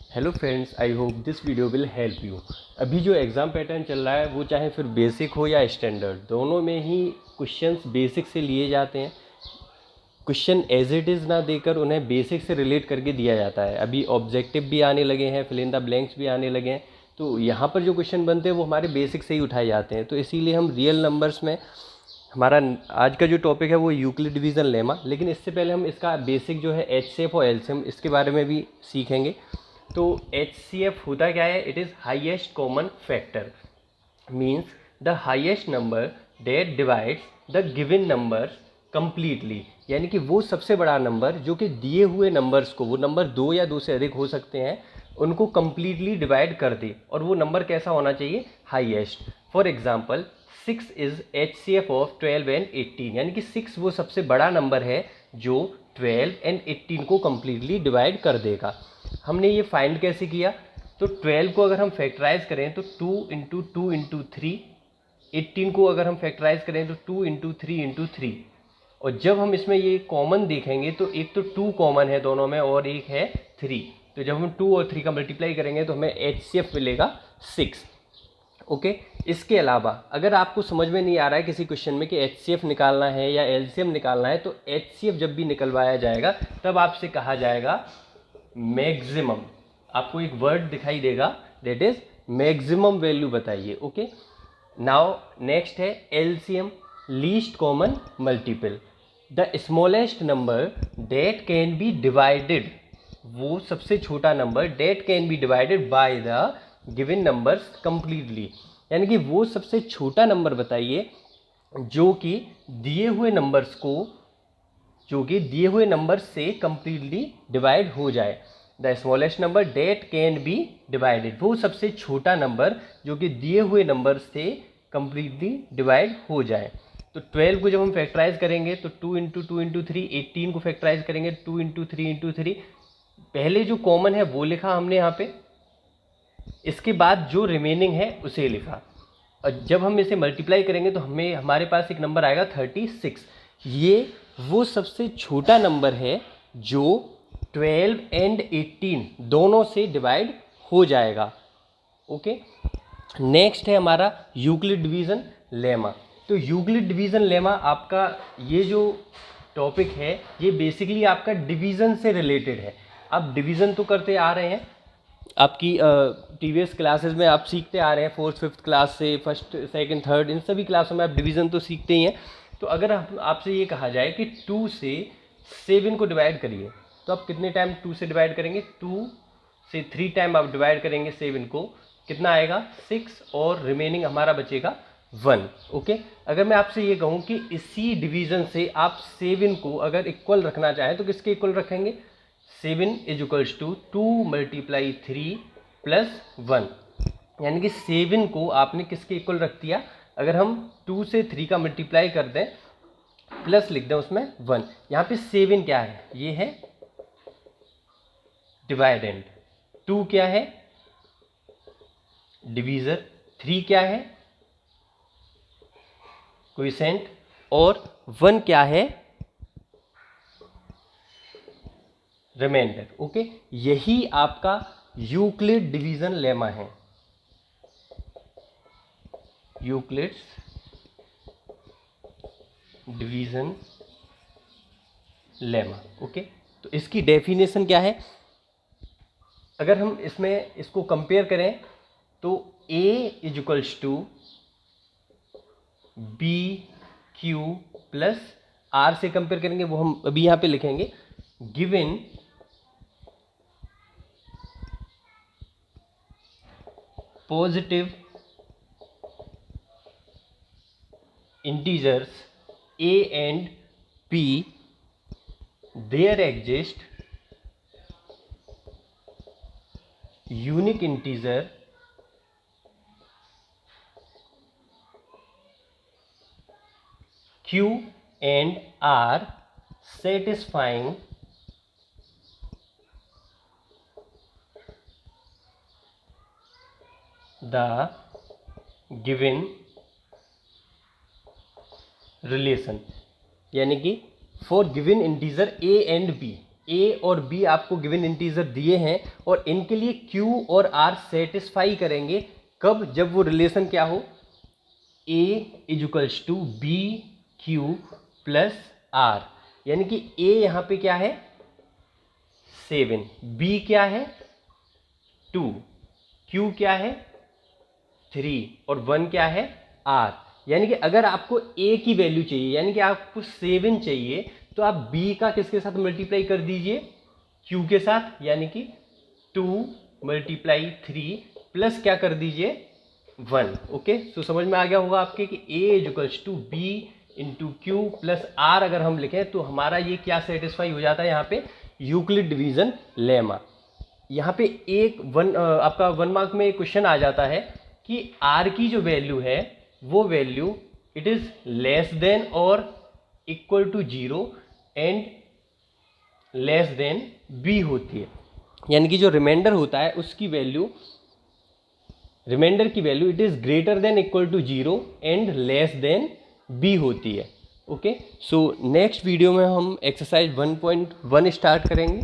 Hello friends, I hope this video will help you. अभी जो exam pattern चल रहा है वो चाहे फिर बेसिक हो या स्टैंडर्ड, दोनों में ही क्वेश्चंस बेसिक से लिए जाते हैं। क्वेश्चन एज इट इज़ ना देकर उन्हें बेसिक से रिलेट करके दिया जाता है। अभी ऑब्जेक्टिव भी आने लगे हैं, फिल इन द ब्लैंक्स भी आने लगे हैं, तो यहाँ पर जो क्वेश्चन बनते हैं वो हमारे बेसिक से ही उठाए जाते हैं। तो इसीलिए हम रियल नंबर्स में हमारा आज का जो टॉपिक है वो यूक्लिड डिवीज़न लेमा। लेकिन इससे पहले हम इसका बेसिक जो है एचसीएफ और एलसीएम, इसके बारे में भी सीखेंगे। तो एचसीएफ होता क्या है? It is highest common factor, means the highest number that divides the given number completely. यानी कि वो सबसे बड़ा नंबर जो कि दिए हुए नंबर्स को, वो नंबर दो या दो से अधिक हो सकते हैं, उनको कम्प्लीटली डिवाइड कर दे। और वो नंबर कैसा होना चाहिए? Highest. For example 6 is HCF of 12 and 18। यानी कि 6 वो सबसे बड़ा नंबर है जो 12 एंड 18 को कम्प्लीटली डिवाइड कर देगा। हमने ये फाइंड कैसे किया? तो 12 को अगर हम फैक्टराइज करें तो 2 इंटू 2 इंटू 3, 18 को अगर हम फैक्टराइज करें तो 2 इंटू 3 इंटू 3। और जब हम इसमें ये कॉमन देखेंगे तो एक तो 2 कॉमन है दोनों में और एक है 3। तो जब हम 2 और 3 का मल्टीप्लाई करेंगे तो हमें HCF मिलेगा 6। ओके। इसके अलावा अगर आपको समझ में नहीं आ रहा है किसी क्वेश्चन में कि HCF निकालना है या LCM निकालना है, तो HCF जब भी निकलवाया जाएगा तब आपसे कहा जाएगा मैक्सिमम। आपको एक वर्ड दिखाई देगा, दैट इज मैक्सिमम वैल्यू बताइए। ओके। नाउ नेक्स्ट है LCM, least common multiple, the smallest number date can be divided. वो सबसे छोटा number date can be divided by the given numbers completely. यानी कि वो सबसे छोटा नंबर बताइए जो कि दिए हुए नंबर्स को, जो कि दिए हुए नंबर से कंप्लीटली डिवाइड हो जाए। The smallest number date can be divided, वो सबसे छोटा नंबर जो कि दिए हुए नंबर से कंप्लीटली डिवाइड हो जाए। तो 12 को जब हम फैक्टराइज करेंगे तो 2 इंटू 2 इंटू 3, 18 को फैक्टराइज करेंगे 2 इंटू 3 इंटू 3। पहले जो कॉमन है वो लिखा हमने यहाँ पे, इसके बाद जो रिमेनिंग है उसे लिखा। और जब हम इसे मल्टीप्लाई करेंगे तो हमें हमारे पास एक नंबर आएगा 36। ये वो सबसे छोटा नंबर है जो 12 एंड 18 दोनों से डिवाइड हो जाएगा। ओके। नेक्स्ट है हमारा यूक्लिड डिवीज़न लेमा। तो यूक्लिड डिवीज़न लेमा आपका ये जो टॉपिक है ये बेसिकली आपका डिवीज़न से रिलेटेड है। आप डिवीज़न तो करते आ रहे हैं, आपकी प्रीवियस क्लासेस में आप सीखते आ रहे हैं, 4th 5th क्लास से 1st 2nd 3rd इन सभी क्लासों में आप डिवीज़न तो सीखते ही हैं। तो अगर आपसे ये कहा जाए कि 2 से 7 को डिवाइड करिए, तो आप कितने टाइम 2 से डिवाइड करेंगे? 2 से 3 टाइम आप डिवाइड करेंगे 7 को, कितना आएगा? 6, और रिमेनिंग हमारा बचेगा 1। ओके। अगर मैं आपसे ये कहूँ कि इसी डिवीज़न से आप 7 को अगर इक्वल रखना चाहें तो किसके इक्वल रखेंगे? 7 is equals to 2 multiply 3 plus 1। यानी कि 7 को आपने किसके इक्वल रख दिया? अगर हम 2 से 3 का मल्टीप्लाई कर दें, प्लस लिख दें उसमें 1। यहाँ पे 7 क्या है? ये है डिवाइडेंड, 2 क्या है? डिवीज़र, 3 क्या है? क्वोशिएंट, और 1 क्या है? रिमाइंडर। ओके। यही आपका यूक्लिड डिवीज़न लेमा है, यूक्लिड्स डिवीज़न लेमा। ओके। तो इसकी डेफिनेशन क्या है? अगर हम इसमें इसको कंपेयर करें तो A is equals to b q plus r से कंपेयर करेंगे, वो हम अभी यहाँ पे लिखेंगे। Given positive integers a and b, there exist unique integer q and r satisfying the given relation. यानी कि for given integer a and b, a और बी आपको गिवन इंटीजर दिए हैं और इनके लिए क्यू और आर सेटिस्फाई करेंगे कब, जब वो रिलेशन क्या हो, a equals to b q plus r, यानी कि ए यहाँ पे क्या है 7, बी क्या है 2, क्यू क्या है 3 और 1 क्या है आर। यानी कि अगर आपको ए की वैल्यू चाहिए, यानी कि आपको 7 चाहिए, तो आप बी का किसके साथ मल्टीप्लाई कर दीजिए, क्यू के साथ, यानी कि 2 × 3 प्लस क्या कर दीजिए 1। ओके, तो समझ में आ गया होगा आपके कि a equals to b into q plus r अगर हम लिखें तो हमारा ये क्या सेटिस्फाई हो जाता है यहाँ पे, यूक्लिड डिवीजन लेमा। यहाँ पे आपका 1 मार्क में एक क्वेश्चन आ जाता है कि आर की जो वैल्यू है वो value it is less than और equal to 0 and less than B होती है, यानी कि जो रिमाइंडर होता है उसकी वैल्यू, रिमाइंडर की value it is greater than equal to 0 and less than B होती है। ओके, सो नेक्स्ट वीडियो में हम एक्सरसाइज 1.1 स्टार्ट करेंगे।